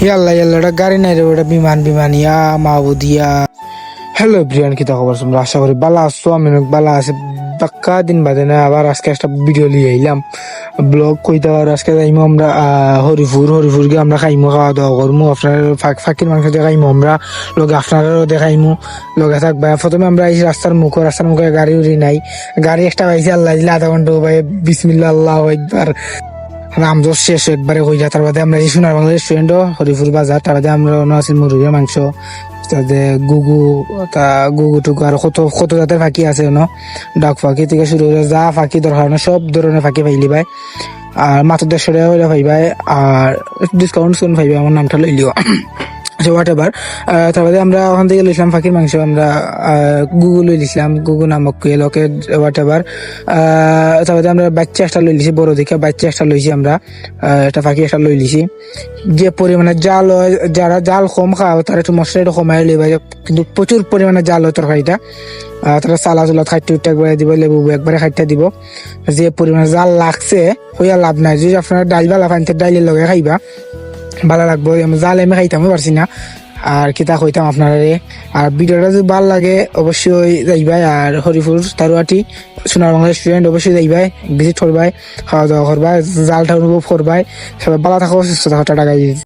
ইয়াল্লা ইয়াল্লা ওটা গাড়ি নাই রে, ওটা বিমান বিমান ইয়া মাহবুদিয়া। হ্যালো ব্রিয়ান, কি খবর? তোমরা আশা করি বালা আছো, আমি বালা আছে। পাক্কা দিন বাদে না আবার আজকে একটা ভিডিও লিয়ে আইলাম, ব্লগ কইতে। আর আজকে যাইমু আমরা হরিপুর গিয়ে আমরা খাইমু, খাওয়া দাওয়া করমু। আপনার ফাঁকির মাংস দেখাইমু আমরা, লগে আপনারও দেখাইমু, লগে থাকবা। প্রথমে আমরা এই রাস্তার মুখে গাড়ি উড়ি নাই, গাড়ি একটা পাইছি আল্লাহ দিলে আধা ঘন্টা ভাই। বিসমিল্লাহ আল্লাহু আকবার, আমজোর শেষ একবারে হয়ে যায়। তার বাদে আমরা এই সোনার বাংলা রেস্টুরেন্টও হরিপুর বাজার, তার বাদে আমরা আছি মুরগির মাংস, তাতে গুগু টুকু আর কত কত জাতের ফাঁকি আছে ন, ডাক ফাঁকি থেকে শুরু করে যা ফাঁকি দরকার না সব ধরনের ফাঁকি পাইলি ভাই। আর মাত্র 150 টাকা হইলে পাইবাই, আর ডিসকাউন্ট পাইবে, আমার নামটা লইলিও। What ever. তারপরে আমরা ওখান থেকে লইছিলাম ফাঁকির মাংস, আমরা গুগু লই লিছিলাম, গুগু নামক লোকে হোয়াট এভার। তারপরে আমরা বাচ্চা একটা লই লিছি, বড় দেখে বাচ্চা একটা লইছি আমরা, একটা ফাঁকি একটা লই লিছি। যে পরিমাণে জাল হয়, যারা জাল কম খাওয়া তারা একটু মশলা একটু কমাই লইবা, কিন্তু প্রচুর পরিমাণে জাল হয় তরকারিটা। তারা চালা চুলা খাইতে উঠতে একবারে দিব, লেবু একবারে খাইতে দিব। যে পরিমাণে জাল লাগছে হইয়া লাভ নাই। যদি আপনারা ডাইল বালা ফাইনতে ডাইলের লগে খাইবা ভালো লাগবো। জাল আমি খাইতামও পারছি না, আর কিতা কইতাম আপনারা। আর ভিডিওটা যদি ভালো লাগে অবশ্যই যাইবাই, আর হরিপুর তারুয়াটি সোনার বাংলা রেস্টুরেন্ট অবশ্যই যাইবাই, ভিজিট করবাই, খাওয়া দাওয়া করবাই, জালটা অনুভব করবাই। সবাই ভালো থাকো, সুস্থ থাকো, টাটা গাইজ।